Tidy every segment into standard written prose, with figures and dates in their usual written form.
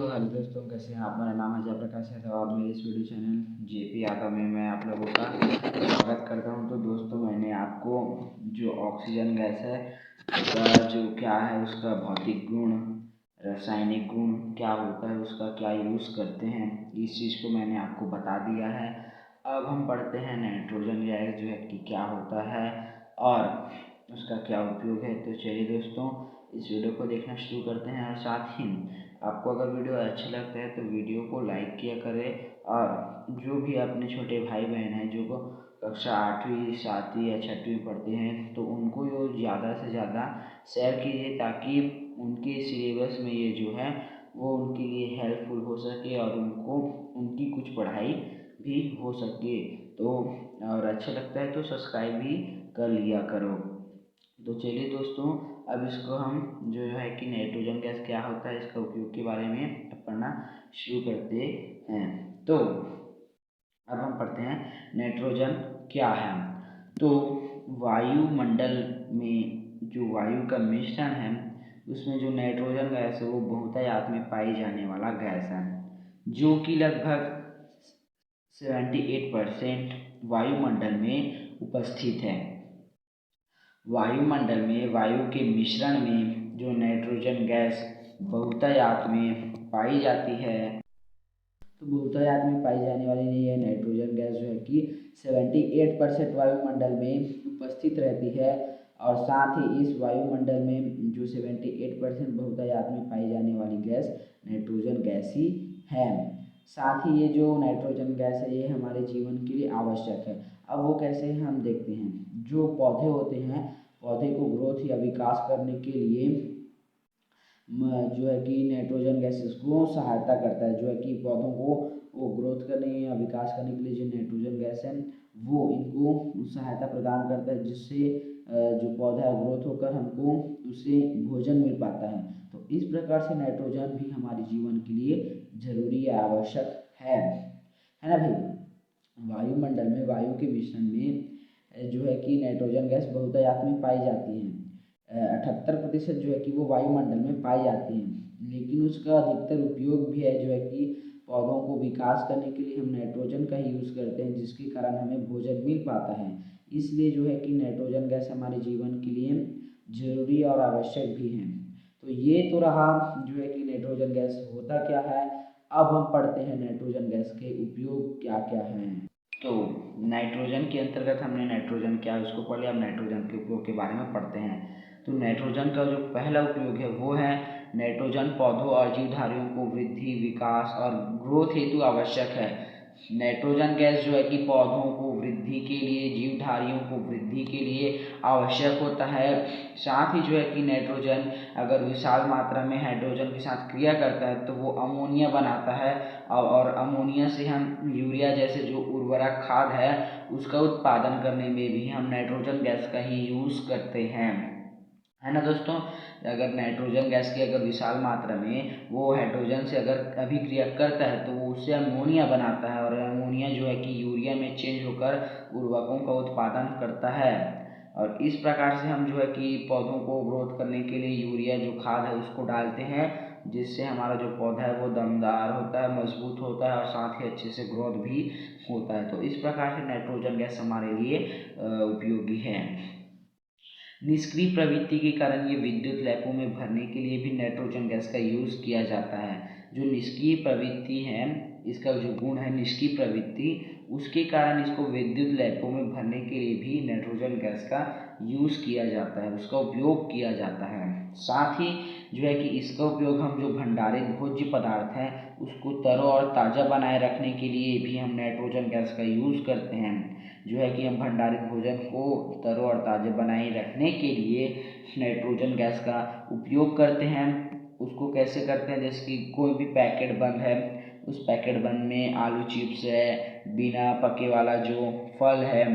Hello दोस्तों, कैसे हैं आप। मेरा नाम है जयप्रकाश यादव और मेरे इस वीडियो चैनल जेपी यादव में मैं आप लोगों का स्वागत करता हूं। तो दोस्तों, मैंने आपको जो ऑक्सीजन गैस है उसका जो क्या है, उसका भौतिक गुण, रासायनिक गुण क्या होता है, उसका क्या यूज़ करते हैं, इस चीज़ को मैंने आपको बता दिया है। अब हम पढ़ते हैं नाइट्रोजन गैस जो है कि क्या होता है और उसका क्या उपयोग है। तो चलिए दोस्तों, इस वीडियो को देखना शुरू करते हैं। और साथ ही आपको अगर वीडियो अच्छा लगता है तो वीडियो को लाइक किया करें, और जो भी अपने छोटे भाई बहन हैं जो को कक्षा 8वीं 7वीं या 6वीं में पढ़ते हैं तो उनको जो ज़्यादा से ज़्यादा शेयर कीजिए, ताकि उनके सिलेबस में ये जो है वो उनके लिए हेल्पफुल हो सके और उनको उनकी कुछ पढ़ाई भी हो सके। तो और अच्छा लगता है तो सब्सक्राइब भी कर लिया करो। तो चलिए दोस्तों, अब इसको हम जो है कि नाइट्रोजन गैस क्या होता है, इसका उपयोग के बारे में पढ़ना शुरू करते हैं। तो अब हम पढ़ते हैं नाइट्रोजन क्या है। तो वायुमंडल में जो वायु का मिश्रण है उसमें जो नाइट्रोजन गैस है वो बहुतायत में पाई जाने वाला गैस है, जो कि लगभग 78% वायुमंडल में उपस्थित है। वायुमंडल में वायु के मिश्रण में जो नाइट्रोजन गैस बहुतायत में पाई जाती है, तो बहुतायत में पाई जाने वाली नहीं है नाइट्रोजन गैस जो है कि 78% वायुमंडल में उपस्थित रहती है। और साथ ही इस वायुमंडल में जो 78% बहुतायत में पाई जाने वाली गैस नाइट्रोजन गैस ही है। साथ ही ये जो नाइट्रोजन गैस है ये हमारे जीवन के लिए आवश्यक है। अब वो कैसे है हम देखते हैं। जो पौधे होते हैं, पौधे को ग्रोथ या विकास करने के लिए जो है कि नाइट्रोजन गैस इसको सहायता करता है। जो है कि पौधों को वो ग्रोथ करने या विकास करने के लिए जो नाइट्रोजन गैस है वो इनको सहायता प्रदान करता है, जिससे जो पौधा ग्रोथ होकर हमको उससे भोजन मिल पाता है। तो इस प्रकार से नाइट्रोजन भी हमारे जीवन के लिए जरूरी या आवश्यक है ना भाई। वायुमंडल में वायु के मिश्रण में जो है कि नाइट्रोजन गैस बहुतायत में पाई जाती है। 78% जो है कि वो वायुमंडल में पाई जाती है, लेकिन उसका अधिकतर उपयोग भी है जो है कि पौधों को विकास करने के लिए हम नाइट्रोजन का ही यूज़ करते हैं, जिसके कारण हमें भोजन मिल पाता है। इसलिए जो है कि नाइट्रोजन गैस हमारे जीवन के लिए जरूरी और आवश्यक भी है। तो ये तो रहा जो है कि नाइट्रोजन गैस होता क्या है। अब हम पढ़ते हैं नाइट्रोजन गैस के उपयोग क्या क्या हैं। तो नाइट्रोजन के अंतर्गत हमने नाइट्रोजन क्या है उसको पढ़ लिया। अब नाइट्रोजन के उपयोग के बारे में पढ़ते हैं। तो नाइट्रोजन का जो पहला उपयोग है वो है नाइट्रोजन पौधों और जीवधारियों को वृद्धि, विकास और ग्रोथ हेतु आवश्यक है। नाइट्रोजन गैस जो है कि पौधों को वृद्धि के लिए, जीवधारियों को वृद्धि के लिए आवश्यक होता है। साथ ही जो है कि नाइट्रोजन अगर विशाल मात्रा में हाइड्रोजन के साथ क्रिया करता है तो वो अमोनिया बनाता है, और अमोनिया से हम यूरिया जैसे जो उर्वरक खाद है उसका उत्पादन करने में भी हम नाइट्रोजन गैस का ही यूज़ करते हैं, है ना दोस्तों। अगर नाइट्रोजन गैस की अगर विशाल मात्रा में वो हाइड्रोजन से अगर अभिक्रिया करता है तो वो उससे अमोनिया बनाता है, और अमोनिया जो है कि यूरिया में चेंज होकर उर्वरकों का उत्पादन करता है। और इस प्रकार से हम जो है कि पौधों को ग्रोथ करने के लिए यूरिया जो खाद है उसको डालते हैं, जिससे हमारा जो पौधा है वो दमदार होता है, मजबूत होता है और साथ ही अच्छे से ग्रोथ भी होता है। तो इस प्रकार से नाइट्रोजन गैस हमारे लिए उपयोगी है। निष्क्रिय प्रवृत्ति के कारण ये विद्युत लैपों में भरने के लिए भी नाइट्रोजन गैस का यूज़ किया जाता है। जो निष्क्रिय प्रवृत्ति है, इसका जो गुण है निष्क्रिय प्रवृत्ति, उसके कारण इसको विद्युत लैपों में भरने के लिए भी नाइट्रोजन गैस का यूज़ किया जाता है, उसका उपयोग किया जाता है। साथ ही जो है कि इसका उपयोग हम जो भंडारित भोज्य पदार्थ हैं उसको तरो और ताज़ा बनाए रखने के लिए भी हम नाइट्रोजन गैस का यूज़ करते हैं। जो है कि हम भंडारित भोजन को तरो और ताज़ा बनाए रखने के लिए नाइट्रोजन गैस का उपयोग करते हैं। उसको कैसे करते हैं, जैसे कि कोई भी पैकेट बंद है, उस पैकेट बंद में आलू चिप्स है, बिना पके वाला जो फल है,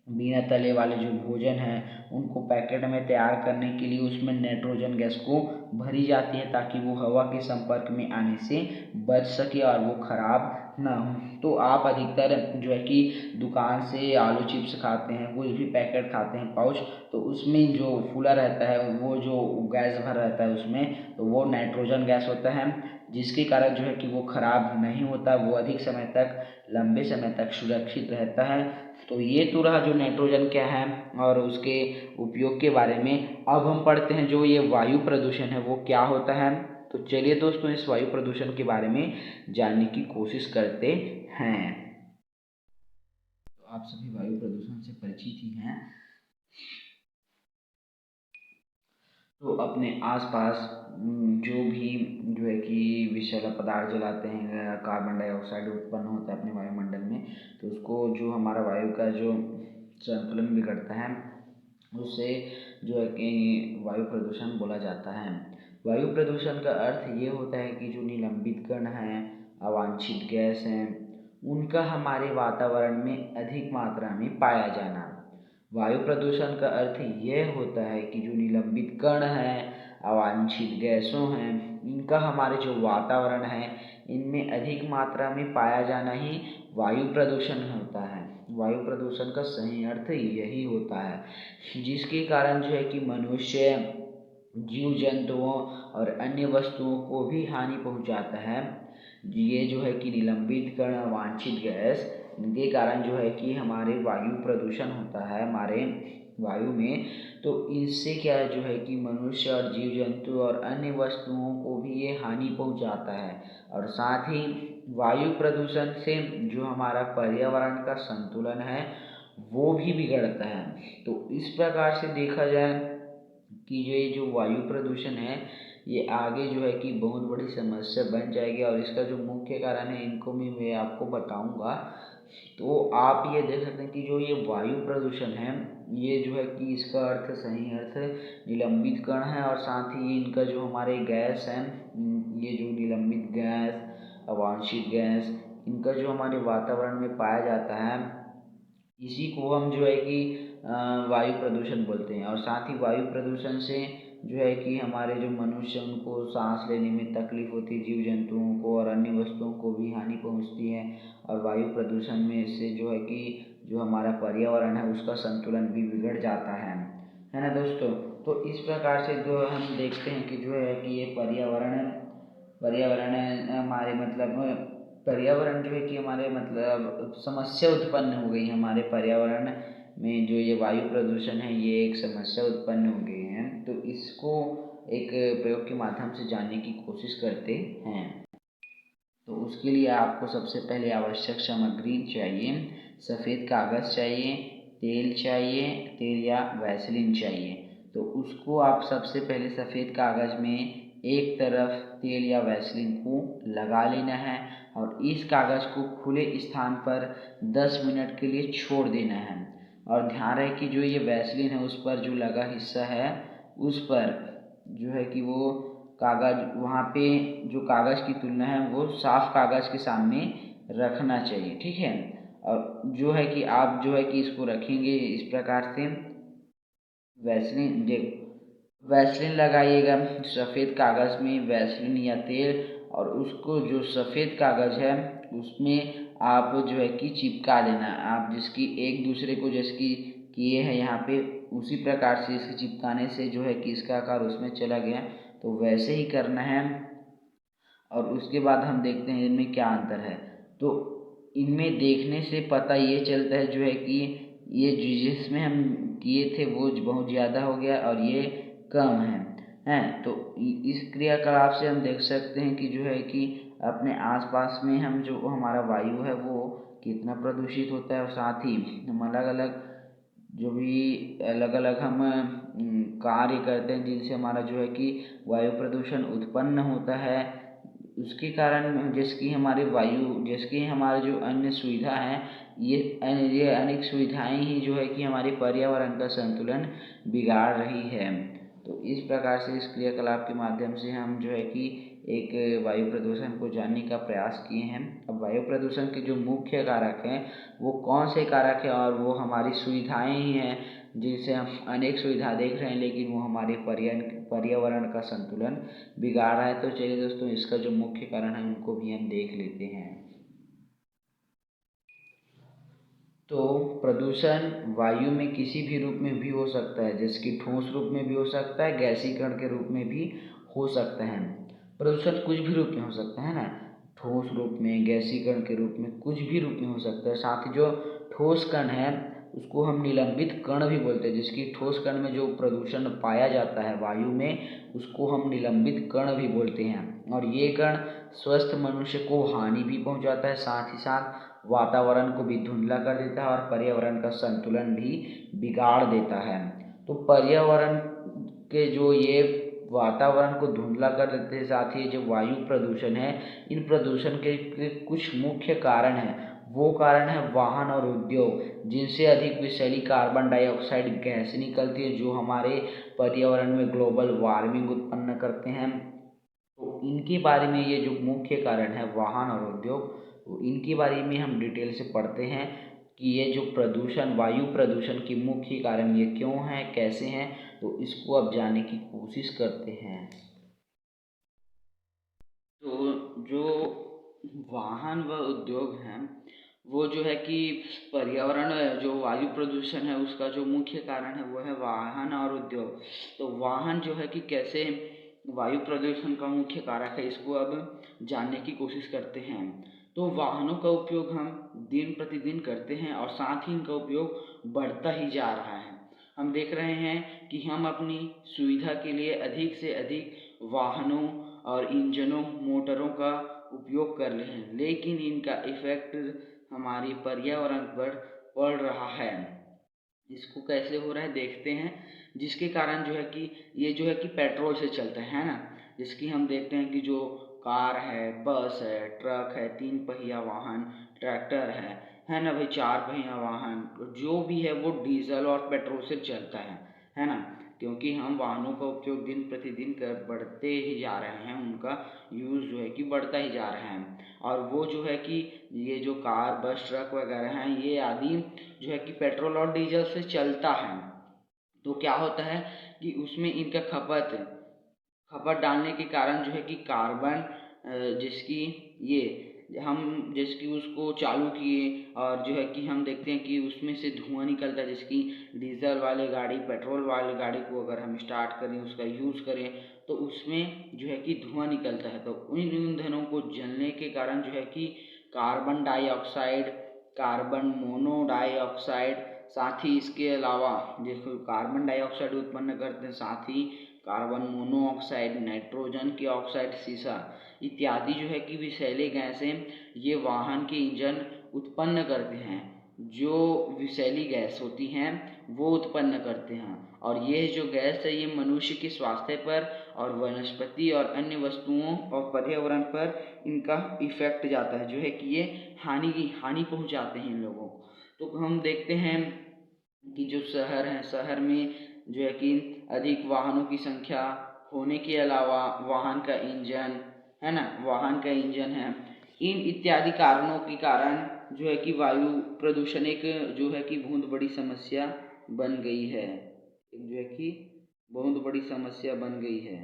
बिना तले वाले जो भोजन है, उनको पैकेट में तैयार करने के लिए उसमें नाइट्रोजन गैस को भरी जाती है, ताकि वो हवा के संपर्क में आने से बच सके और वो खराब ना हो। तो आप अधिकतर जो है कि दुकान से आलू चिप्स खाते हैं, कुछ भी पैकेट खाते हैं पाउच, तो उसमें जो फूला रहता है वो जो गैस भर रहता है उसमें, तो वो नाइट्रोजन गैस होता है। जिसके कारण जो है कि वो खराब नहीं होता, वो अधिक समय तक, लंबे समय तक सुरक्षित रहता है। तो ये तो रहा जो नाइट्रोजन क्या है और उसके उपयोग के बारे में। अब हम पढ़ते हैं जो ये वायु प्रदूषण है वो क्या होता है। तो चलिए दोस्तों इस वायु प्रदूषण के बारे में जानने की कोशिश करते हैं। तो आप सभी वायु प्रदूषण से परिचित ही हैं। तो अपने आसपास जो भी जो है कि विषैला पदार्थ जलाते हैं, कार्बन डाइऑक्साइड उत्पन्न होता है अपने वायुमंडल में, तो उसको जो हमारा वायु का जो संतुलन बिगड़ता है उससे जो है कि वायु प्रदूषण बोला जाता है। वायु प्रदूषण का अर्थ ये होता है कि जो निलंबित कण हैं, अवांछित गैस हैं, उनका हमारे वातावरण में अधिक मात्रा में पाया जाना। वायु प्रदूषण का अर्थ यह होता है कि जो निलंबित कण हैं, अवांछित गैसों हैं, इनका हमारे जो वातावरण है इनमें अधिक मात्रा में पाया जाना ही वायु प्रदूषण होता है। वायु प्रदूषण का सही अर्थ यही होता है, जिसके कारण जो है कि मनुष्य, जीव जंतुओं और अन्य वस्तुओं को भी हानि पहुंचाता है। ये जो है कि निलंबित कण, अवांछित गैस, इनके कारण जो है कि हमारे वायु प्रदूषण होता है हमारे वायु में। तो इससे क्या है जो है कि मनुष्य और जीव जंतु और अन्य वस्तुओं को भी ये हानि पहुंचाता है। और साथ ही वायु प्रदूषण से जो हमारा पर्यावरण का संतुलन है वो भी बिगड़ता है। तो इस प्रकार से देखा जाए कि ये जो वायु प्रदूषण है ये आगे जो है कि बहुत बड़ी समस्या बन जाएगी, और इसका जो मुख्य कारण है इनको भी मैं आपको बताऊंगा। तो आप ये देख सकते हैं कि जो ये वायु प्रदूषण है ये जो है कि इसका अर्थ, सही अर्थ निलंबित कण है, और साथ ही इनका जो हमारे गैस हैं, ये जो निलंबित गैस, अवांछित गैस, इनका जो हमारे वातावरण में पाया जाता है इसी को हम जो है कि वायु प्रदूषण बोलते हैं। और साथ ही वायु प्रदूषण से जो है कि हमारे जो मनुष्य उनको सांस लेने में तकलीफ होती है, जीव जंतुओं को और अन्य वस्तुओं को भी हानि पहुंचती है। और वायु प्रदूषण में से जो है कि जो हमारा पर्यावरण है उसका संतुलन भी बिगड़ जाता है ना दोस्तों। तो इस प्रकार से जो हम देखते हैं कि जो है कि ये पर्यावरण हमारे मतलब पर्यावरण जो है कि हमारे मतलब समस्या उत्पन्न हो गई हमारे पर्यावरण में। जो ये वायु प्रदूषण है ये एक समस्या उत्पन्न हो गई है। तो इसको एक प्रयोग के माध्यम से जानने की कोशिश करते हैं। तो उसके लिए आपको सबसे पहले आवश्यक सामग्री चाहिए, सफ़ेद कागज़ चाहिए, तेल चाहिए, तेल या वैसलीन चाहिए। तो उसको आप सबसे पहले सफ़ेद कागज़ में एक तरफ तेल या वैसलीन को लगा लेना है, और इस कागज़ को खुले स्थान पर 10 मिनट के लिए छोड़ देना है। और ध्यान रहे कि जो ये वैसलीन है उस पर जो लगा हिस्सा है उस पर जो है कि वो कागज़, वहाँ पे जो कागज़ की तुलना है वो साफ कागज़ के सामने रखना चाहिए, ठीक है। और जो है कि आप जो है कि इसको रखेंगे इस प्रकार से, वैसलीन लगाइएगा सफ़ेद कागज़ में, वैसलीन या तेल, और उसको जो सफ़ेद कागज़ है उसमें आप जो है कि चिपका देना। आप जिसकी एक दूसरे को जिसकी किए हैं यहाँ पे उसी प्रकार से इसके चिपकाने से जो है कि इसका आकार उसमें चला गया, तो वैसे ही करना है। और उसके बाद हम देखते हैं इनमें क्या अंतर है। तो इनमें देखने से पता ये चलता है जो है कि ये जिसमें हम किए थे वो बहुत ज़्यादा हो गया और ये कम है। तो इस क्रियाकलाप से हम देख सकते हैं कि जो है कि अपने आसपास में हम जो हमारा वायु है वो कितना प्रदूषित होता है। और साथ ही हम अलग अलग हम कार्य करते हैं जिनसे हमारा जो है कि वायु प्रदूषण उत्पन्न होता है। उसके कारण जिसकी हमारे जो अन्य सुविधा हैं ये अनेक सुविधाएं ही जो है कि हमारे पर्यावरण का संतुलन बिगाड़ रही है। तो इस प्रकार से इस क्रियाकलाप के माध्यम से हम जो है कि एक वायु प्रदूषण को जानने का प्रयास किए हैं। अब वायु प्रदूषण के जो मुख्य कारक हैं वो कौन से कारक हैं, और वो हमारी सुविधाएं ही हैं जिनसे हम अनेक सुविधा देख रहे हैं लेकिन वो हमारे पर्यावरण का संतुलन बिगाड़ रहा है। तो चलिए दोस्तों इसका जो मुख्य कारण है उनको भी हम देख लेते हैं। तो प्रदूषण वायु में किसी भी रूप में भी हो सकता है, जैसे कि ठोस रूप में भी हो सकता है, गैसीकरण के रूप में भी हो सकता है। प्रदूषण कुछ भी रूप में हो सकता है ना, ठोस रूप में, गैसीकरण के रूप में, कुछ भी रूप में हो सकता है। साथ ही जो ठोस कण है उसको हम निलंबित कण भी बोलते हैं, जिसकी ठोस कण में जो प्रदूषण पाया जाता है वायु में उसको हम निलंबित कण भी बोलते हैं। और ये कण स्वस्थ मनुष्य को हानि भी पहुंचाता है, साथ ही साथ वातावरण को भी धुंधला कर देता है और पर्यावरण का संतुलन भी बिगाड़ देता है। तो पर्यावरण के जो ये वातावरण को धुंधला कर देते हैं, साथ ही जो वायु प्रदूषण है, इन प्रदूषण के कुछ मुख्य कारण हैं। वो कारण है वाहन और उद्योग, जिनसे अधिक विषैली कार्बन डाइऑक्साइड गैस निकलती है जो हमारे पर्यावरण में ग्लोबल वार्मिंग उत्पन्न करते हैं। तो इनके बारे में, ये जो मुख्य कारण है वाहन और उद्योग, तो इनके बारे में हम डिटेल से पढ़ते हैं कि ये जो प्रदूषण, वायु प्रदूषण के मुख्य कारण ये क्यों हैं, कैसे हैं, तो इसको अब जानने की कोशिश करते हैं। तो जो वाहन व उद्योग हैं वो जो है कि पर्यावरण, जो वायु प्रदूषण है उसका जो मुख्य कारण है वो है वाहन और उद्योग। तो वाहन जो है कि कैसे वायु प्रदूषण का मुख्य कारक है, इसको अब जानने की कोशिश करते हैं। तो वाहनों का उपयोग हम दिन प्रतिदिन करते हैं और साथ ही इनका उपयोग बढ़ता ही जा रहा है। हम देख रहे हैं कि हम अपनी सुविधा के लिए अधिक से अधिक वाहनों और इंजनों, मोटरों का उपयोग कर रहे हैं, लेकिन इनका इफेक्ट हमारी पर्यावरण पर पड़ रहा है। इसको कैसे हो रहा है देखते हैं। जिसके कारण जो है कि ये जो है कि पेट्रोल से चलता है ना, जिसकी हम देखते हैं कि जो कार है, बस है, ट्रक है, 3 पहिया वाहन, ट्रैक्टर है ना भाई, 4 पहिया वाहन, जो भी है वो डीजल और पेट्रोल से चलता है ना। क्योंकि हम वाहनों का उपयोग दिन प्रतिदिन कर बढ़ते ही जा रहे हैं, उनका यूज़ जो है कि बढ़ता ही जा रहा है। और वो जो है कि ये जो कार, बस, ट्रक वगैरह हैं, ये आदि जो है कि पेट्रोल और डीजल से चलता है। तो क्या होता है कि उसमें इनका खपत डालने के कारण जो है कि कार्बन, जिसकी ये हम जिसकी उसको चालू किए और जो है कि हम देखते हैं कि उसमें से धुआं निकलता है, जिसकी डीजल वाली गाड़ी, पेट्रोल वाली गाड़ी को अगर हम स्टार्ट करें, उसका यूज़ करें, तो उसमें जो है कि धुआं निकलता है। तो उन ईंधनों को जलने के कारण जो है कि कार्बन डाइऑक्साइड, कार्बन मोनोडाइऑक्साइड, साथ ही इसके अलावा देखो कार्बन डाइऑक्साइड उत्पन्न करते हैं, साथ ही कार्बन मोनोऑक्साइड, नाइट्रोजन के ऑक्साइड, सीसा इत्यादि जो है कि विषैले गैसें ये वाहन के इंजन उत्पन्न करते हैं। जो विषैली गैस होती हैं वो उत्पन्न करते हैं, और ये जो गैस है ये मनुष्य के स्वास्थ्य पर और वनस्पति और अन्य वस्तुओं और पर्यावरण पर इनका इफेक्ट जाता है, जो है कि ये हानि पहुंचाते हैं इन लोगों को। तो हम देखते हैं कि जो शहर हैं, शहर में जो है कि अधिक वाहनों की संख्या होने के अलावा वाहन का इंजन है, इन इत्यादि कारणों के कारण जो है कि वायु प्रदूषण एक जो है कि बहुत बड़ी समस्या बन गई है, जो है कि बहुत बड़ी समस्या बन गई है।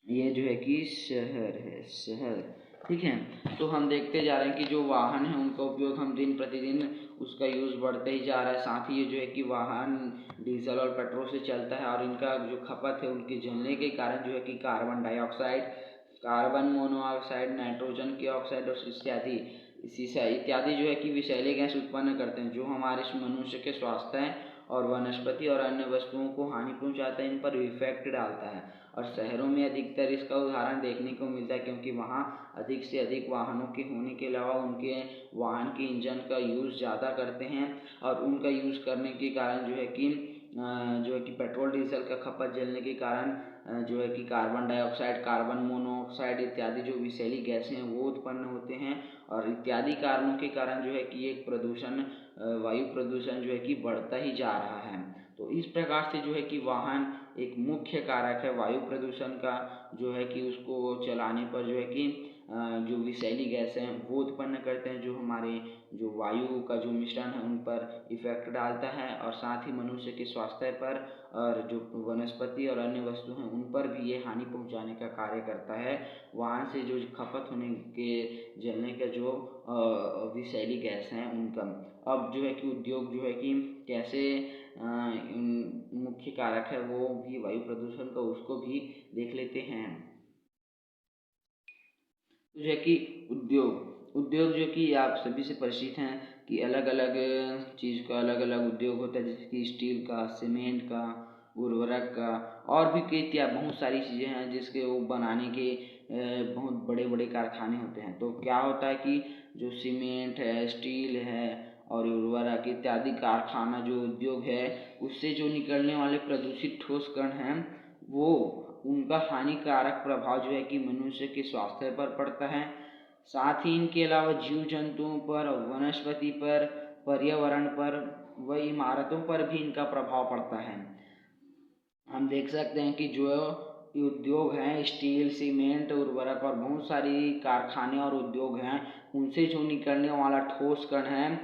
ये जो है कि शहर, ठीक है। तो हम देखते जा रहे हैं कि जो वाहन है उनका उपयोग हम दिन प्रतिदिन उसका यूज़ बढ़ते ही जा रहा है। साथ ही ये जो है कि वाहन डीजल और पेट्रोल से चलता है और इनका जो खपत है उनके जलने के कारण जो है कि carbon dioxide, carbon monoxide, nitrogen के ऑक्साइड और सीसा इत्यादि जो है कि विषैले गैस उत्पन्न करते हैं, जो हमारे मनुष्य के स्वास्थ्य और वनस्पति और अन्य वस्तुओं को हानि पहुंचाता है, इन पर इफेक्ट डालता है। और शहरों में अधिकतर इसका उदाहरण देखने को मिलता है, क्योंकि वहाँ अधिक से अधिक वाहनों के होने के अलावा उनके वाहन के इंजन का यूज़ ज़्यादा करते हैं, और उनका यूज़ करने के कारण जो है कि पेट्रोल डीजल का खपत जलने के कारण जो है कि कार्बन डाइऑक्साइड, कार्बन मोनोऑक्साइड इत्यादि जो विषैली गैसें हैं वो उत्पन्न होते हैं। और इत्यादि कारणों के कारण जो है कि एक वायु प्रदूषण जो है कि बढ़ता ही जा रहा है। तो इस प्रकार से जो है कि वाहन एक मुख्य कारक है वायु प्रदूषण का, जो है कि उसको चलाने पर जो है कि जो विषैली गैस हैं वो उत्पन्न करते हैं, जो हमारे जो वायु का जो मिश्रण है उन पर इफेक्ट डालता है, और साथ ही मनुष्य के स्वास्थ्य पर और जो वनस्पति और अन्य वस्तु हैं उन पर भी ये हानि पहुंचाने का कार्य करता है। वहाँ से जो खपत होने के जलने का जो विषैली गैस हैं उनका। अब जो है कि उद्योग जो है कि कैसे मुख्य कारक है वो भी वायु प्रदूषण का, उसको भी देख लेते हैं। तो जो है कि उद्योग जो कि आप सभी से परिचित हैं कि अलग अलग चीज़ का अलग अलग उद्योग होता है, जैसे कि स्टील का, सीमेंट का, उर्वरक का, और भी कई बहुत सारी चीज़ें हैं जिसके वो बनाने के बहुत बड़े बड़े कारखाने होते हैं। तो क्या होता है कि जो सीमेंट है, स्टील है और उर्वरक इत्यादि कारखाना जो उद्योग है, उससे जो निकलने वाले प्रदूषित ठोस कण हैं वो उनका हानिकारक प्रभाव जो है कि मनुष्य के स्वास्थ्य पर पड़ता है। साथ ही इनके अलावा जीव जंतुओं पर, वनस्पति पर, पर्यावरण पर व इमारतों पर भी इनका प्रभाव पड़ता है। हम देख सकते हैं कि जो उद्योग हैं स्टील, सीमेंट, उर्वरक और बहुत सारी कारखाने और उद्योग हैं, उनसे जो निकलने वाला ठोस कण है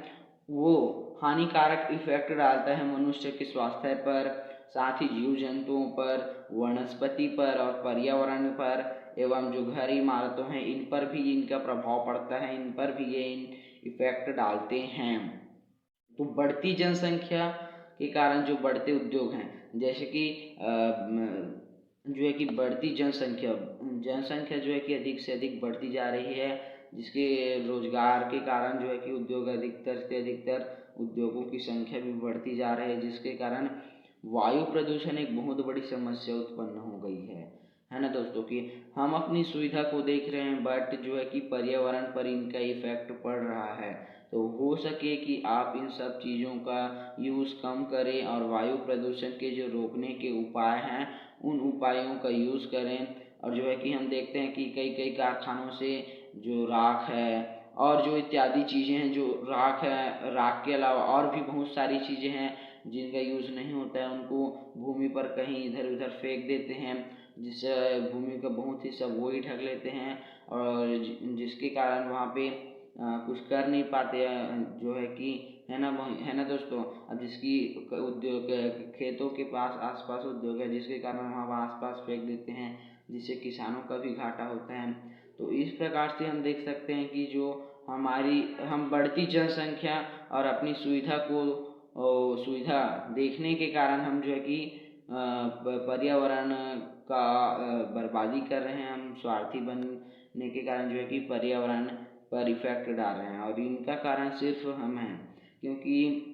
वो हानिकारक इफेक्ट डालता है मनुष्य के स्वास्थ्य पर, साथ ही जीव जंतुओं पर, वनस्पति पर और पर्यावरण पर एवं जो घर इमारतों हैं इन पर भी इनका प्रभाव पड़ता है, इन पर भी ये इफेक्ट डालते हैं। तो बढ़ती जनसंख्या के कारण जो बढ़ते उद्योग हैं, जैसे कि जो है कि बढ़ती जनसंख्या जो है कि अधिक से अधिक बढ़ती जा रही है, जिसके रोजगार के कारण जो है कि उद्योग अधिकतर से अधिकतर उद्योगों की संख्या भी बढ़ती जा रही है, जिसके कारण वायु प्रदूषण एक बहुत बड़ी समस्या उत्पन्न हो गई है ना दोस्तों। कि हम अपनी सुविधा को देख रहे हैं बट जो है कि पर्यावरण पर इनका इफेक्ट पड़ रहा है। तो हो सके कि आप इन सब चीज़ों का यूज़ कम करें और वायु प्रदूषण के जो रोकने के उपाय हैं उन उपायों का यूज़ करें। और जो है कि हम देखते हैं कि कई कई कारखानों से जो राख है और जो इत्यादि चीज़ें हैं, जो राख है, राख के अलावा और भी बहुत सारी चीज़ें हैं जिनका यूज़ नहीं होता है, उनको भूमि पर कहीं इधर उधर फेंक देते हैं, जिससे भूमि का बहुत हिस्सा वो ही ढक लेते हैं और जिसके कारण वहाँ पे कुछ कर नहीं पाते हैं, जो है कि है ना दोस्तों। अब जिसकी उद्योग खेतों के पास आसपास उद्योग है, जिसके कारण वहाँ आसपास फेंक देते हैं, जिससे किसानों का भी घाटा होता है। तो इस प्रकार से हम देख सकते हैं कि जो हम बढ़ती जनसंख्या और अपनी सुविधा देखने के कारण हम जो है कि पर्यावरण का बर्बादी कर रहे हैं। हम स्वार्थी बनने के कारण जो है कि पर्यावरण पर इफेक्ट डाल रहे हैं, और इनका कारण सिर्फ हम हैं, क्योंकि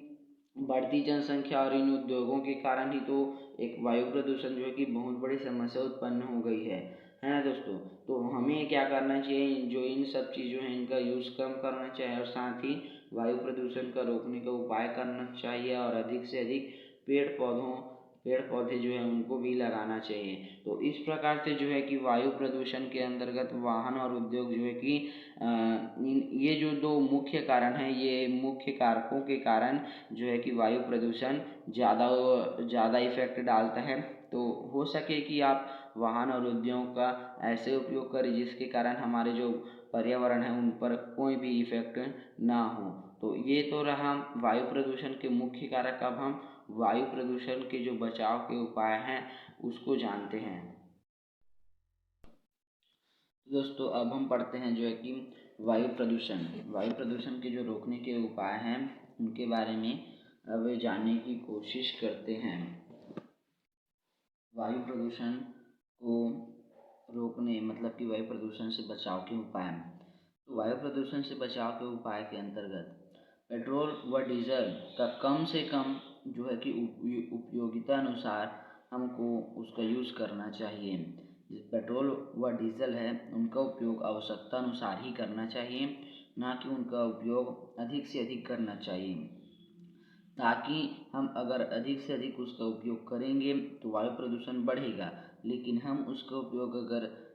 बढ़ती जनसंख्या और इन उद्योगों के कारण ही तो एक वायु प्रदूषण जो है कि बहुत बड़ी समस्या उत्पन्न हो गई है ना दोस्तों। तो हमें क्या करना चाहिए, जो इन सब चीज़ों हैं इनका यूज़ कम करना चाहिए और साथ ही वायु प्रदूषण का रोकने का उपाय करना चाहिए, और अधिक से अधिक पेड़ पौधे जो है उनको भी लगाना चाहिए। तो इस प्रकार से जो है कि वायु प्रदूषण के अंतर्गत वाहन और उद्योग जो है कि ये जो दो मुख्य कारण हैं, ये मुख्य कारकों के कारण जो है कि वायु प्रदूषण ज़्यादा इफेक्ट डालता है। तो हो सके कि आप वाहन और उद्योग का ऐसे उपयोग करें जिसके कारण हमारे जो पर्यावरण है उन पर कोई भी इफेक्ट ना हो। तो ये तो रहा वायु प्रदूषण के मुख्य कारक। अब हम वायु प्रदूषण के जो बचाव के उपाय हैं उसको जानते हैं। दोस्तों अब हम पढ़ते हैं जो है कि वायु प्रदूषण के जो रोकने के उपाय हैं उनके बारे में अब जानने की कोशिश करते हैं। वायु प्रदूषण को रोकने मतलब कि वायु प्रदूषण से बचाव के उपाय। तो वायु प्रदूषण से बचाव के उपाय के अंतर्गत पेट्रोल व डीजल का कम से कम जो है कि उपयोगिता अनुसार हमको उसका यूज़ करना चाहिए। पेट्रोल व डीजल है उनका उपयोग आवश्यकता अनुसार ही करना चाहिए, ना कि उनका उपयोग अधिक से अधिक करना चाहिए। ताकि हम अगर अधिक से अधिक उसका उपयोग करेंगे तो वायु प्रदूषण बढ़ेगा, लेकिन हम उसका उपयोग अगर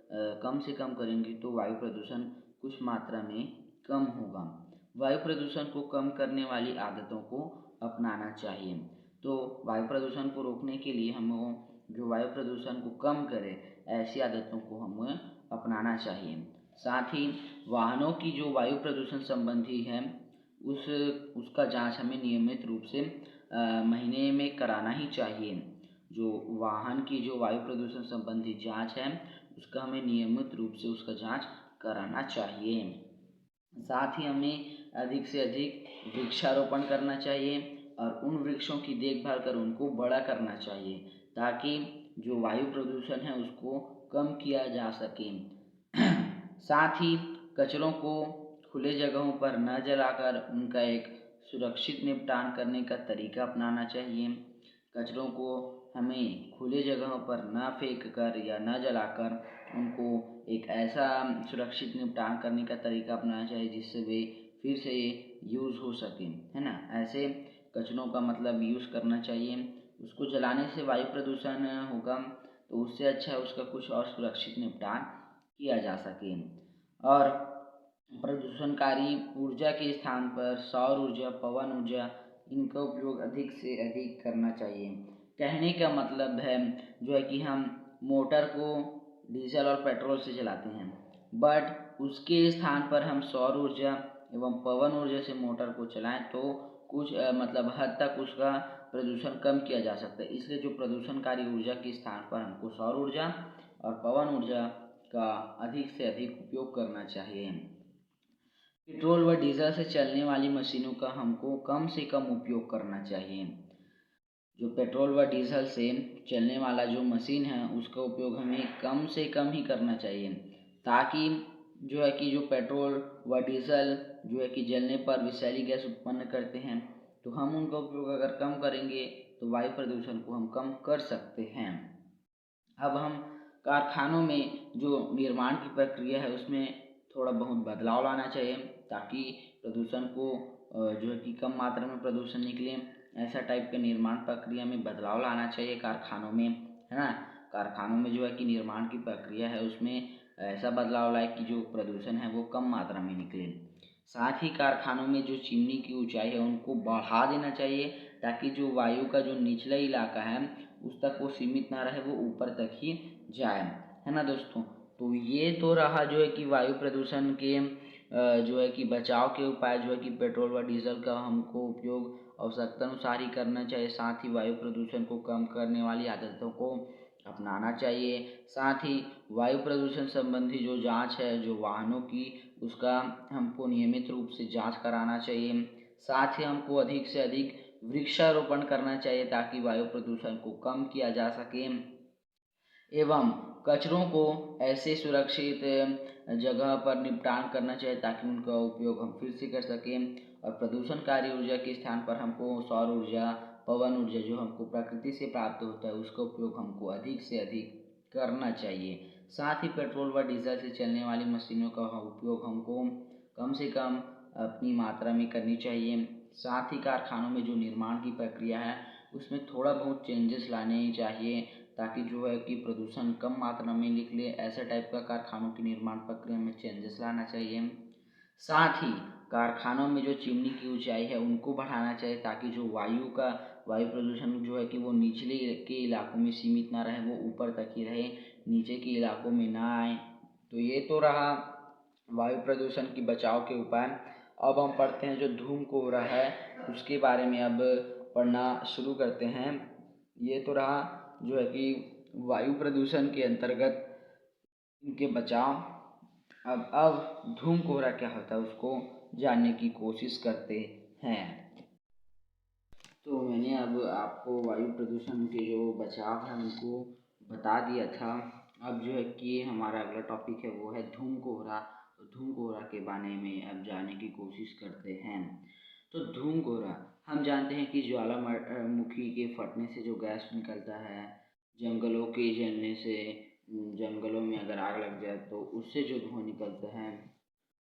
कम से कम करेंगे तो वायु प्रदूषण कुछ मात्रा में कम होगा। वायु प्रदूषण को कम करने वाली आदतों को अपनाना चाहिए। तो वायु प्रदूषण को रोकने के लिए हमें जो वायु प्रदूषण को कम करे ऐसी आदतों को हमें अपनाना चाहिए। साथ ही वाहनों की जो वायु प्रदूषण संबंधी है उसका जांच हमें नियमित रूप से महीने में कराना ही चाहिए। जो वाहन की जो वायु प्रदूषण संबंधी जांच है उसका हमें नियमित रूप से उसका जांच कराना चाहिए। साथ ही हमें अधिक से अधिक वृक्षारोपण करना चाहिए और उन वृक्षों की देखभाल कर उनको बड़ा करना चाहिए ताकि जो वायु प्रदूषण है उसको कम किया जा सके। साथ ही कचरों को खुले जगहों पर न जलाकर उनका एक सुरक्षित निपटान करने का तरीका अपनाना चाहिए। कचरों को हमें खुले जगहों पर न फेंक कर या न जलाकर उनको एक ऐसा सुरक्षित निपटान करने का तरीका अपनाना चाहिए जिससे वे फिर से यूज़ हो सकें, है ना। ऐसे कचरों का मतलब यूज़ करना चाहिए। उसको जलाने से वायु प्रदूषण होगा तो उससे अच्छा है उसका कुछ और सुरक्षित निपटान किया जा सके। और प्रदूषणकारी ऊर्जा के स्थान पर सौर ऊर्जा, पवन ऊर्जा इनका उपयोग अधिक से अधिक करना चाहिए। कहने का मतलब है जो है कि हम मोटर को डीजल और पेट्रोल से चलाते हैं, बट उसके स्थान पर हम सौर ऊर्जा एवं पवन ऊर्जा से मोटर को चलाएं तो कुछ मतलब हद तक उसका प्रदूषण कम किया जा सकता है। इसलिए जो प्रदूषणकारी ऊर्जा के स्थान पर हमको सौर ऊर्जा और पवन ऊर्जा का अधिक से अधिक उपयोग करना चाहिए। पेट्रोल व डीजल से चलने वाली मशीनों का हमको कम से कम उपयोग करना चाहिए। जो पेट्रोल व डीजल से चलने वाला जो मशीन है उसका उपयोग हमें कम से कम ही करना चाहिए ताकि जो है कि जो पेट्रोल व डीजल जो है कि जलने पर विषैली गैस उत्पन्न करते हैं तो हम उनका उपयोग अगर कम करेंगे तो वायु प्रदूषण को हम कम कर सकते हैं। अब हम कारखानों में जो निर्माण की प्रक्रिया है उसमें थोड़ा बहुत बदलाव लाना चाहिए ताकि प्रदूषण को जो है कि कम मात्रा में प्रदूषण निकले। ऐसा टाइप के निर्माण प्रक्रिया में बदलाव लाना चाहिए कारखानों में, है ना। कारखानों में जो है कि निर्माण की प्रक्रिया है उसमें ऐसा बदलाव लाए कि जो प्रदूषण है वो कम मात्रा में निकले। साथ ही कारखानों में जो चिमनी की ऊंचाई है उनको बढ़ा देना चाहिए ताकि जो वायु का जो निचला इलाका है उस तक वो सीमित ना रहे, वो ऊपर तक ही जाए, है ना दोस्तों। तो ये तो रहा जो है कि वायु प्रदूषण के जो है कि बचाव के उपाय। जो है कि पेट्रोल व डीजल का हमको उपयोग आवश्यकता अनुसार ही करना चाहिए। साथ ही वायु प्रदूषण को कम करने वाली आदतों को अपनाना चाहिए। साथ ही वायु प्रदूषण संबंधी जो जांच है जो वाहनों की उसका हमको नियमित रूप से जांच कराना चाहिए। साथ ही हमको अधिक से अधिक वृक्षारोपण करना चाहिए ताकि वायु प्रदूषण को कम किया जा सके एवं कचरों को ऐसे सुरक्षित जगह पर निपटान करना चाहिए ताकि उनका उपयोग हम फिर से कर सकें। और प्रदूषणकारी ऊर्जा के स्थान पर हमको सौर ऊर्जा, पवन ऊर्जा जो हमको प्रकृति से प्राप्त होता है उसका उपयोग हमको अधिक से अधिक करना चाहिए। साथ ही पेट्रोल व डीजल से चलने वाली मशीनों का उपयोग हमको कम से कम अपनी मात्रा में करनी चाहिए। साथ ही कारखानों में जो निर्माण की प्रक्रिया है उसमें थोड़ा बहुत चेंजेस लाने चाहिए ताकि जो है कि प्रदूषण कम मात्रा में निकले। ऐसे टाइप का कारखानों की निर्माण प्रक्रिया में चेंजेस लाना चाहिए। साथ ही कारखानों में जो चिमनी की ऊंचाई है उनको बढ़ाना चाहिए ताकि जो वायु प्रदूषण जो है कि वो निचले के इलाकों में सीमित ना रहे, वो ऊपर तक ही रहे, नीचे के इलाकों में ना आए। तो ये तो रहा वायु प्रदूषण की बचाव के उपाय। अब हम पढ़ते हैं जो धूम कोहरा है उसके बारे में अब पढ़ना शुरू करते हैं। ये तो रहा जो है कि वायु प्रदूषण के अंतर्गत इनके बचाव। अब धूम कोहरा क्या होता है उसको जानने की कोशिश करते हैं। तो मैंने अब आपको वायु प्रदूषण के जो बचाव है उनको बता दिया था। अब जो है कि हमारा अगला टॉपिक है वो है धूम कोहरा। तो धूम कोहरा के बारे में अब जानने की कोशिश करते हैं। तो धूम कोहरा हम जानते हैं कि ज्वालामुखी के फटने से जो गैस निकलता है, जंगलों के जलने से, जंगलों में अगर आग लग जाए तो उससे जो धुआं निकलता है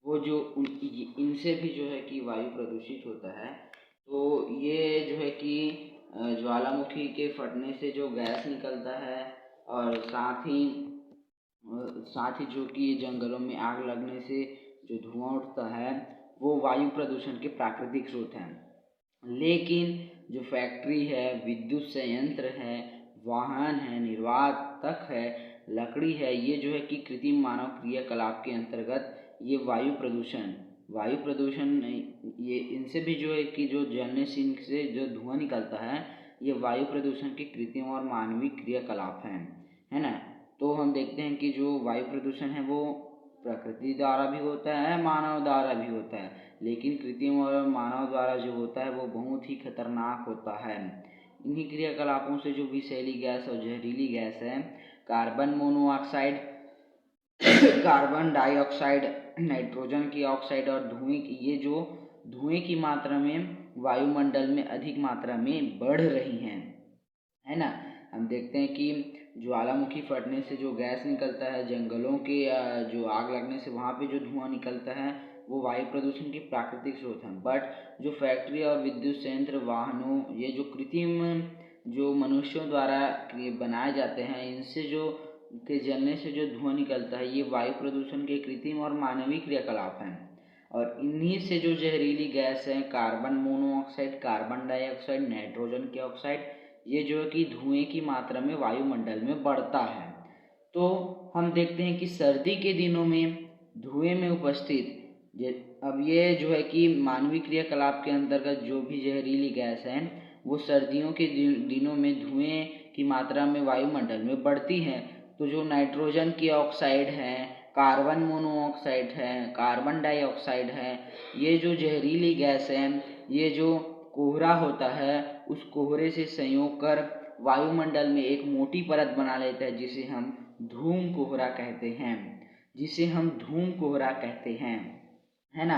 वो जो इनसे भी जो है कि वायु प्रदूषित होता है। तो ये जो है कि ज्वालामुखी के फटने से जो गैस निकलता है और साथ ही जो कि जंगलों में आग लगने से जो धुआं उठता है वो वायु प्रदूषण के प्राकृतिक स्रोत हैं। लेकिन जो फैक्ट्री है, विद्युत संयंत्र है, वाहन है, निर्वातक है, लकड़ी है, ये जो है कि कृत्रिम मानव क्रियाकलाप के अंतर्गत ये वायु प्रदूषण ये इनसे भी जो है कि जो जलने से जो धुआं निकलता है, ये वायु प्रदूषण के कृत्रिम और मानवीय क्रियाकलाप हैं, है ना। तो हम देखते हैं कि जो वायु प्रदूषण है वो प्रकृति द्वारा भी होता है, मानव द्वारा भी होता है, लेकिन कृत्रिम और मानव द्वारा जो होता है वो बहुत ही खतरनाक होता है। इन्हीं क्रियाकलापों से जो विषैली गैस और जहरीली गैस है, carbon monoxide, carbon dioxide, nitrogen की ऑक्साइड और धुएं की, ये जो धुएं की मात्रा में वायुमंडल में अधिक मात्रा में बढ़ रही हैं, है ना। हम देखते हैं कि ज्वालामुखी फटने से जो गैस निकलता है, जंगलों के जो आग लगने से वहाँ पे जो धुआं निकलता है, वो वायु प्रदूषण की प्राकृतिक स्रोत हैं। बट जो फैक्ट्री और विद्युत संयंत्र, वाहनों, ये जो कृत्रिम जो मनुष्यों द्वारा बनाए जाते हैं, इनसे जो के जलने से जो धुआं निकलता है, ये वायु प्रदूषण के कृत्रिम और मानवीय क्रियाकलाप हैं। और इन्हीं से जो जहरीली गैस है, carbon monoxide, carbon dioxide, nitrogen की ऑक्साइड, ये जो है कि धुएं की मात्रा में वायुमंडल में बढ़ता है। तो हम देखते हैं कि सर्दी के दिनों में धुएं में उपस्थित अब ये जो है कि मानवीय क्रियाकलाप के अंतर्गत जो भी जहरीली गैस है, वो सर्दियों के दिनों में धुएं की मात्रा में वायुमंडल में बढ़ती है। तो जो नाइट्रोजन की ऑक्साइड है, कार्बन मोनोऑक्साइड है, कार्बन डाइऑक्साइड है, ये जो जहरीली गैस है, ये जो कोहरा होता है, उस कोहरे से संयोग कर वायुमंडल में एक मोटी परत बना लेता है, जिसे हम धूम कोहरा कहते हैं, है ना।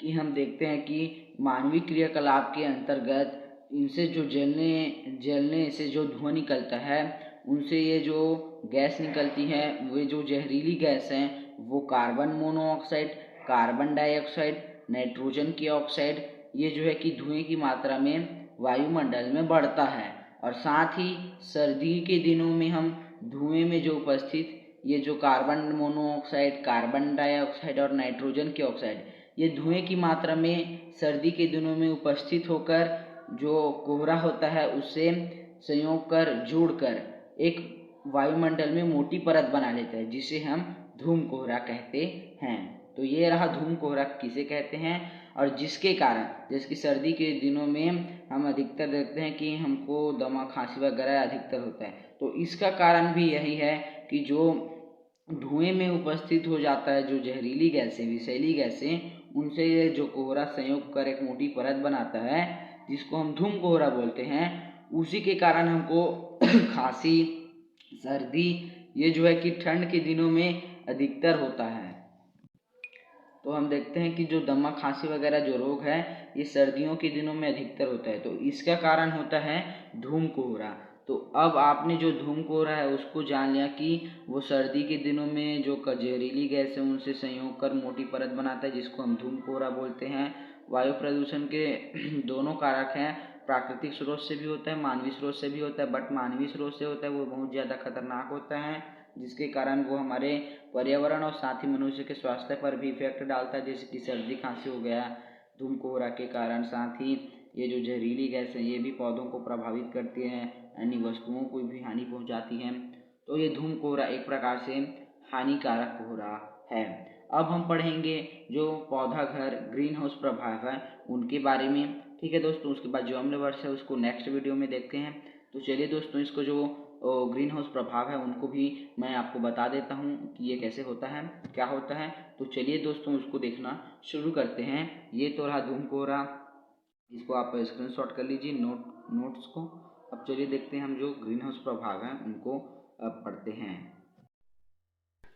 कि हम देखते हैं कि मानवीय क्रियाकलाप के अंतर्गत इनसे जो जलने से जो धुआं निकलता है, उनसे ये जो गैस निकलती है, वे जो जहरीली गैस हैं, वो carbon monoxide, carbon dioxide, nitrogen की ऑक्साइड, ये जो है कि धुएं की मात्रा में वायुमंडल में बढ़ता है। और साथ ही सर्दी के दिनों में हम धुएं में जो उपस्थित ये जो कार्बन मोनोऑक्साइड, कार्बन डाइऑक्साइड और नाइट्रोजन की ऑक्साइड, ये धुएं की मात्रा में सर्दी के दिनों में उपस्थित होकर जो कोहरा होता है, उससे संयोग कर जुड़कर एक वायुमंडल में मोटी परत बना लेता है, जिसे हम धूम कोहरा कहते हैं। तो ये रहा धूम कोहरा किसे कहते हैं, और जिसके कारण जैसे कि सर्दी के दिनों में हम अधिकतर देखते हैं कि हमको दमा, खांसी वगैरह अधिकतर होता है। तो इसका कारण भी यही है कि जो धुएं में उपस्थित हो जाता है, जो जहरीली गैसें, विषैली गैसें, उनसे जो कोहरा संयोग कर एक मोटी परत बनाता है, जिसको हम धूम कोहरा बोलते हैं, उसी के कारण हमको खांसी, सर्दी, ये जो है कि ठंड के दिनों में अधिकतर होता है। तो हम देखते हैं कि जो दमा, खांसी वगैरह जो रोग है, ये सर्दियों के दिनों में अधिकतर होता है। तो इसका कारण होता है धूम कोहरा। तो अब आपने जो धूम कोहरा है उसको जान लिया कि वो सर्दी के दिनों में जो जहरीली गैस है, उनसे संयोग कर मोटी परत बनाता है, जिसको हम धूम कोहरा बोलते हैं। वायु प्रदूषण के दोनों कारक हैं, प्राकृतिक स्रोत से भी होता है, मानवीय स्रोत से भी होता है। बट मानवीय स्रोत से होता है वो बहुत ज़्यादा खतरनाक होता है, जिसके कारण वो हमारे पर्यावरण और साथ ही मनुष्य के स्वास्थ्य पर भी इफेक्ट डालता है, जैसे कि सर्दी, खांसी हो गया धूम कोहरा के कारण। साथ ही ये जो जहरीली गैस है, ये भी पौधों को प्रभावित करती हैं, अन्य वस्तुओं को भी हानि पहुंचाती हैं। तो ये धूम कोहरा एक प्रकार से हानिकारक कोहरा है। अब हम पढ़ेंगे जो पौधा घर, ग्रीन हाउस प्रभाव है, उनके बारे में। ठीक है दोस्तों, उसके बाद जो अम्ल वर्ष है उसको नेक्स्ट वीडियो में देखते हैं। तो चलिए दोस्तों, इसको जो ग्रीन हाउस प्रभाव है उनको भी मैं आपको बता देता हूँ कि ये कैसे होता है, क्या होता है। तो चलिए दोस्तों, उसको देखना शुरू करते हैं। ये तो रहा धूम कोहरा, इसको आप स्क्रीनशॉट कर लीजिए नोट्स को। अब चलिए देखते हैं हम जो ग्रीन हाउस प्रभाव हैं उनको अब पढ़ते हैं।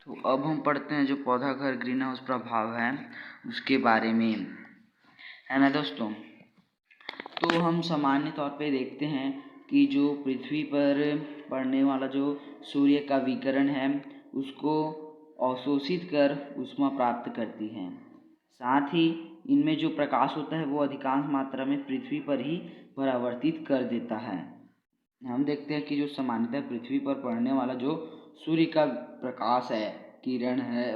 तो अब हम पढ़ते हैं जो पौधा घर ग्रीन हाउस प्रभाव है उसके बारे में, है ना दोस्तों। तो हम सामान्य तौर पे देखते हैं कि जो पृथ्वी पर पड़ने वाला जो सूर्य का विकिरण है, उसको अवशोषित कर ऊष्मा प्राप्त करती हैं। साथ ही इनमें जो प्रकाश होता है वो अधिकांश मात्रा में पृथ्वी पर ही परावर्तित कर देता है। हम देखते हैं कि जो सामान्यतः पृथ्वी पर पड़ने वाला जो सूर्य का प्रकाश है, किरण है,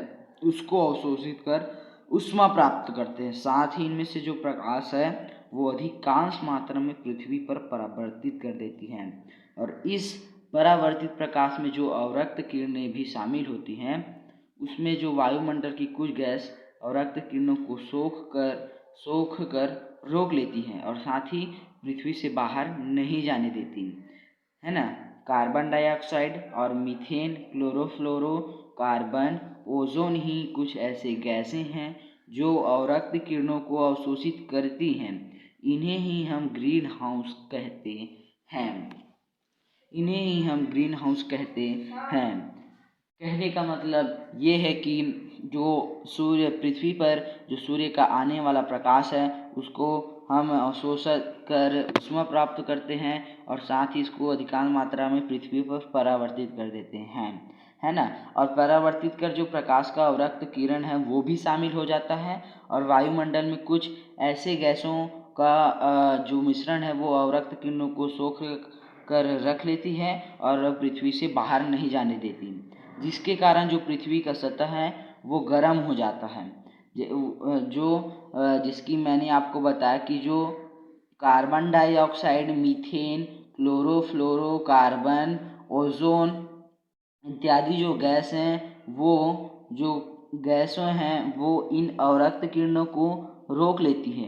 उसको अवशोषित कर ऊष्मा प्राप्त करते हैं। साथ ही इनमें से जो प्रकाश है वो अधिकांश मात्रा में पृथ्वी पर परावर्तित कर देती हैं। और इस परावर्तित प्रकाश में जो अवरक्त किरणें भी शामिल होती हैं, उसमें जो वायुमंडल की कुछ गैस अवरक्त किरणों को सोख कर रोक लेती हैं और साथ ही पृथ्वी से बाहर नहीं जाने देती, है ना। कार्बन डाइऑक्साइड और मीथेन, क्लोरोफ्लोरो कार्बन, ओजोन ही कुछ ऐसे गैसें हैं जो अवरक्त किरणों को अवशोषित करती हैं। इन्हें ही हम ग्रीन हाउस कहते हैं। कहने का मतलब ये है कि जो पृथ्वी पर जो सूर्य का आने वाला प्रकाश है उसको हम अवशोषित कर ऊष्मा प्राप्त करते हैं और साथ ही इसको अधिकांश मात्रा में पृथ्वी पर परावर्तित कर देते हैं, है ना। और परावर्तित कर जो प्रकाश का अवरक्त किरण है वो भी शामिल हो जाता है और वायुमंडल में कुछ ऐसे गैसों का जो मिश्रण है वो अवरक्त किरणों को सोख कर रख लेती है और पृथ्वी से बाहर नहीं जाने देती, जिसके कारण जो पृथ्वी का सतह है वो गर्म हो जाता है। जिसकी मैंने आपको बताया कि जो carbon dioxide, methane, chlorofluoro carbon, ozone इत्यादि जो गैस हैं वो जो गैसें हैं वो इन अवरक्त किरणों को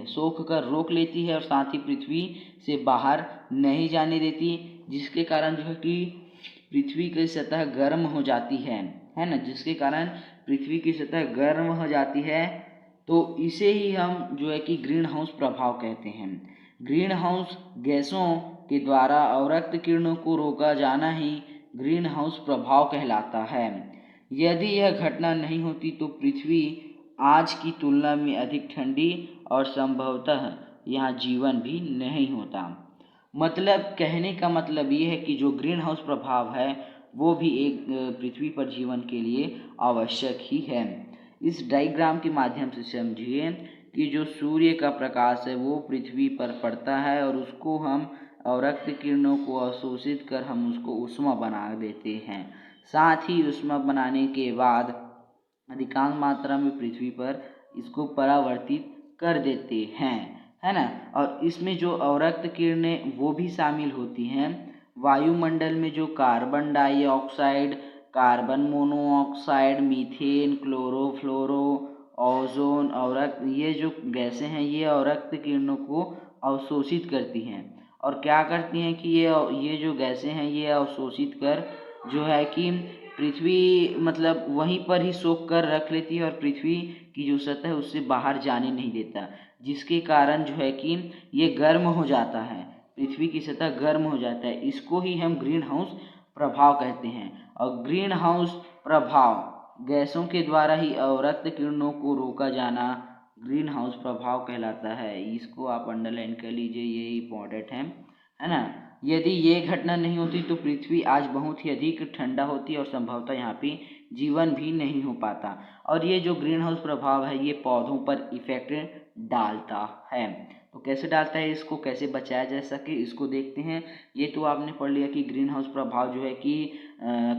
सोख कर रोक लेती है और साथ ही पृथ्वी से बाहर नहीं जाने देती, जिसके कारण जो है कि पृथ्वी की सतह गर्म हो जाती है ना। जिसके कारण पृथ्वी की सतह गर्म हो जाती है तो इसे ही हम जो है कि ग्रीन हाउस प्रभाव कहते हैं। ग्रीन हाउस गैसों के द्वारा अवरक्त किरणों को रोका जाना ही ग्रीन हाउस प्रभाव कहलाता है। यदि यह घटना नहीं होती तो पृथ्वी आज की तुलना में अधिक ठंडी और संभवतः यहाँ जीवन भी नहीं होता। मतलब कहने का मतलब ये है कि जो ग्रीन हाउस प्रभाव है वो भी एक पृथ्वी पर जीवन के लिए आवश्यक ही है। इस डायग्राम के माध्यम से समझिए कि जो सूर्य का प्रकाश है वो पृथ्वी पर पड़ता है और उसको हम अवरक्त किरणों को अवशोषित कर हम उसको ऊष्मा बना देते हैं। साथ ही ऊष्मा बनाने के बाद अधिकांश मात्रा में पृथ्वी पर इसको परावर्तित कर देते हैं, है ना। और इसमें जो अवरक्त किरणें वो भी शामिल होती हैं। वायुमंडल में जो carbon dioxide, carbon monoxide, methane, chlorofluoro, ozone अवरक्त ये जो गैसें हैं ये अवरक्त किरणों को अवशोषित करती हैं और क्या करती हैं कि ये जो गैसें हैं ये अवशोषित कर जो है कि पृथ्वी मतलब वहीं पर ही सोख कर रख लेती है और पृथ्वी की जो सतह है उससे बाहर जाने नहीं देता, जिसके कारण जो है कि ये गर्म हो जाता है, पृथ्वी की सतह गर्म हो जाता है। इसको ही हम ग्रीन हाउस प्रभाव कहते हैं। और ग्रीन हाउस प्रभाव गैसों के द्वारा ही अवरक्त किरणों को रोका जाना ग्रीन हाउस प्रभाव कहलाता है। इसको आप अंडरलाइन कर लीजिए, ये इम्पोर्टेंट है ना। यदि ये घटना नहीं होती तो पृथ्वी आज बहुत ही अधिक ठंडा होती और संभवतः यहाँ पे जीवन भी नहीं हो पाता। और ये जो ग्रीन हाउस प्रभाव है ये पौधों पर इफेक्ट डालता है। तो कैसे डालता है, इसको कैसे बचाया जा सके इसको देखते हैं। ये तो आपने पढ़ लिया कि ग्रीन हाउस प्रभाव जो है कि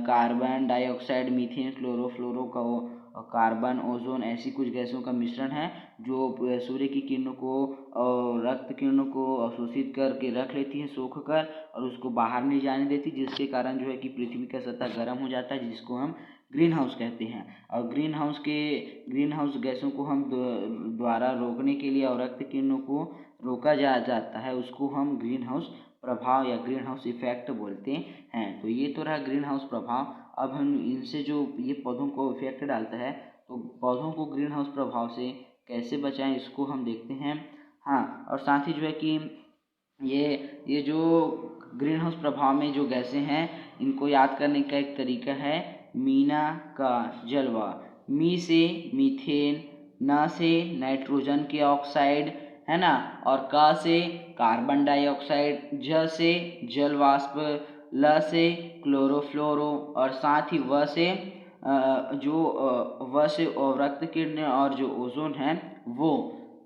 कार्बन डाइऑक्साइड, मीथेन, क्लोरोफ्लोरो का कार्बन, ओजोन ऐसी कुछ गैसों का मिश्रण है जो सूर्य की किरणों को और रक्त किरणों को अवशोषित करके रख लेती है सोख कर और उसको बाहर नहीं जाने देती, जिसके कारण जो है कि पृथ्वी का सतह गर्म हो जाता है, जिसको हम ग्रीन हाउस कहते हैं। और ग्रीन हाउस गैसों को हम द्वारा रोकने के लिए और रक्त किरणों को रोका जाता है, उसको हम ग्रीन हाउस प्रभाव या ग्रीन हाउस इफेक्ट बोलते हैं। तो ये तो रहा ग्रीन हाउस प्रभाव। अब हम इनसे जो ये पौधों को इफेक्ट डालता है तो पौधों को ग्रीन हाउस प्रभाव से कैसे बचाएं इसको हम देखते हैं। हाँ, और साथ ही जो है कि ये जो ग्रीन हाउस प्रभाव में जो गैसें हैं इनको याद करने का एक तरीका है मीना का जलवा। मी से मीथेन, न से नाइट्रोजन के ऑक्साइड, है ना, और क से कार्बन डाइऑक्साइड, ज से जल वाष्प, ल से क्लोरोफ्लोरो और साथ ही व से रक्त किरणें और जो ओजोन है वो।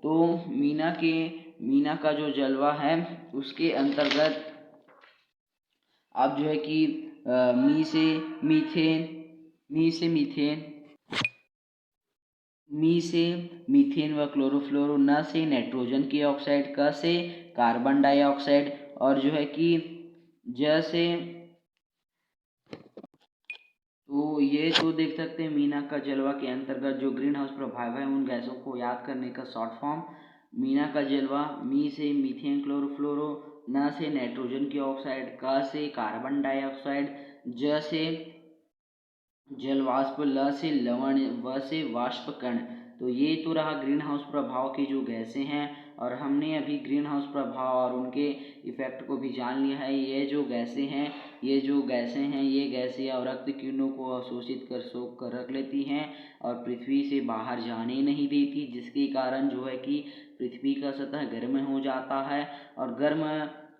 तो मीना का जो जलवा है उसके अंतर्गत अब जो है कि मी से मीथेन व क्लोरोफ्लोरो, न से नाइट्रोजन की ऑक्साइड, क से कार्बन डाइऑक्साइड और जो है कि ज से तो ये जो देख सकते हैं मीना का जलवा के अंतर्गत जो ग्रीन हाउस प्रभाव है उन गैसों को याद करने का शॉर्ट फॉर्म। मीना का जलवा, मी से मीथेन क्लोरोफ्लोरो, न से नाइट्रोजन की ऑक्साइड, क से कार्बन डाइऑक्साइड, ज से जलवाष्प, ल से लवण, व से वाष्प कण। तो ये तो रहा ग्रीन हाउस प्रभाव की जो गैसें हैं, और हमने अभी ग्रीन हाउस प्रभाव और उनके इफेक्ट को भी जान लिया है। ये जो गैसें हैं ये गैसें अवरक्त किरणों को अवशोषित कर सोख कर रख लेती हैं और पृथ्वी से बाहर जाने नहीं देती, जिसके कारण जो है कि पृथ्वी का सतह गर्म हो जाता है, और गर्म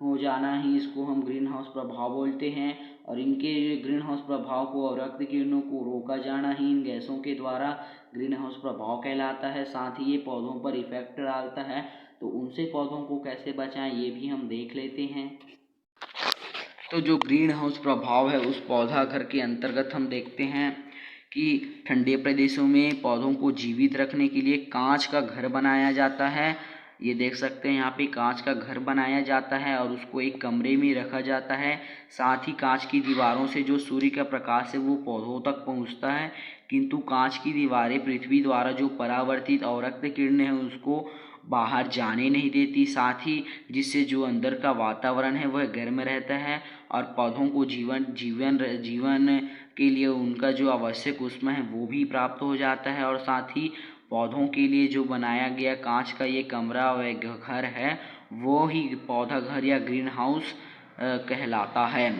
हो जाना ही इसको हम ग्रीन हाउस प्रभाव बोलते हैं। और इनके ग्रीन हाउस प्रभाव को और रक्त किरणों को रोका जाना ही इन गैसों के द्वारा ग्रीन हाउस प्रभाव कहलाता है। साथ ही ये पौधों पर इफेक्ट डालता है, तो उनसे पौधों को कैसे बचाएं ये भी हम देख लेते हैं। तो जो ग्रीन हाउस प्रभाव है उस पौधा घर के अंतर्गत हम देखते हैं कि ठंडे प्रदेशों में पौधों को जीवित रखने के लिए कांच का घर बनाया जाता है। ये देख सकते हैं यहाँ पे कांच का घर बनाया जाता है और उसको एक कमरे में रखा जाता है। साथ ही कांच की दीवारों से जो सूर्य का प्रकाश है वो पौधों तक पहुँचता है, किंतु कांच की दीवारें पृथ्वी द्वारा जो परावर्तित अवरक्त किरणें हैं उसको बाहर जाने नहीं देती। साथ ही जिससे जो अंदर का वातावरण है वह गर्म रहता है और पौधों को जीवन के लिए उनका जो आवश्यक ऊष्मा है वो भी प्राप्त हो जाता है। और साथ ही पौधों के लिए जो बनाया गया कांच का ये कमरा व घर है वो ही पौधा घर या ग्रीन हाउस कहलाता है।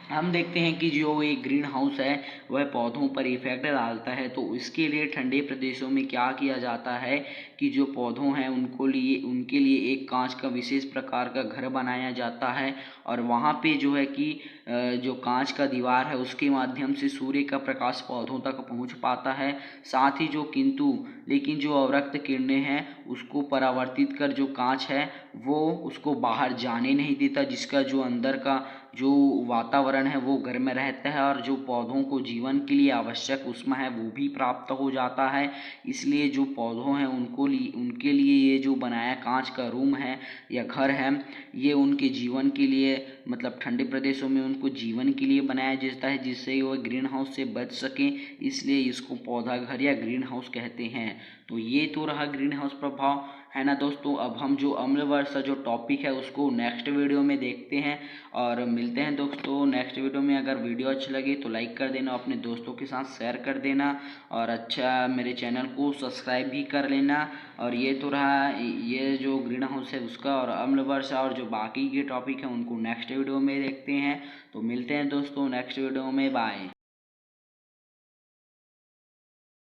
हम देखते हैं कि जो एक ग्रीन हाउस है वह पौधों पर इफेक्ट डालता है, तो इसके लिए ठंडे प्रदेशों में क्या किया जाता है कि जो पौधों हैं उनके लिए एक कांच का विशेष प्रकार का घर बनाया जाता है, और वहाँ पे जो है कि जो कांच का दीवार है उसके माध्यम से सूर्य का प्रकाश पौधों तक पहुँच पाता है। साथ ही लेकिन जो अवरक्त किरणें हैं उसको परावर्तित कर जो कांच है वो उसको बाहर जाने नहीं देता, जिसका जो अंदर का जो वातावरण है वो गर्म रहता है और जो पौधों को जीवन के लिए आवश्यक ऊष्मा है वो भी प्राप्त हो जाता है। इसलिए जो पौधों हैं उनके लिए ये जो बनाया कांच का रूम है या घर है ये उनके जीवन के लिए मतलब ठंडे प्रदेशों में उनको जीवन के लिए बनाया जाता है, जिससे वो ग्रीन हाउस से बच सकें। इसलिए इसको पौधा घर या ग्रीन हाउस कहते हैं। तो ये तो रहा ग्रीन हाउस प्रभाव, है ना दोस्तों। अब हम जो अम्ल वर्षा जो टॉपिक है उसको नेक्स्ट वीडियो में देखते हैं और मिलते हैं दोस्तों नेक्स्ट वीडियो में। अगर वीडियो अच्छी लगी तो लाइक कर देना, अपने दोस्तों के साथ शेयर कर देना और मेरे चैनल को सब्सक्राइब भी कर लेना। और ये तो रहा ये जो ग्रीन हाउस है उसका और अम्ल वर्षा और जो बाकी के टॉपिक हैं उनको नेक्स्ट वीडियो में देखते हैं। तो मिलते हैं दोस्तों नेक्स्ट वीडियो में, बाय।